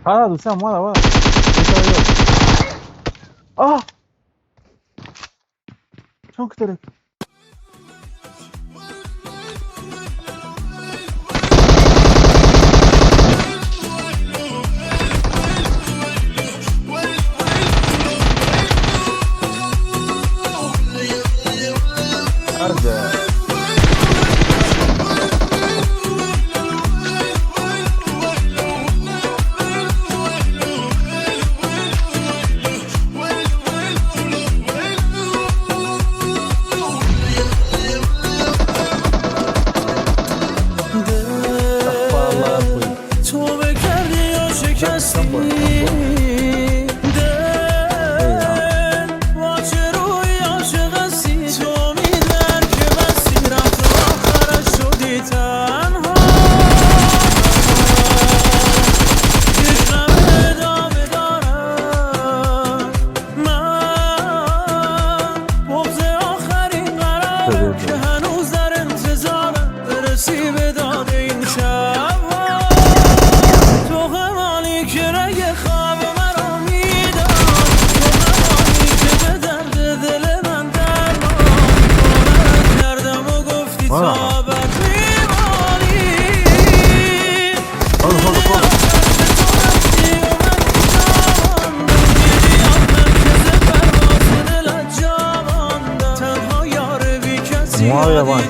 Para دوستم ولا آه شلون قتلك؟ ارجع که هنوز در انتظارم برسی به داد این شب تو همانی که رگ خواب مرا میداد تو همانی که به درد دل من درمان کنت کردم و گفتی تا بد میمانی ما يابان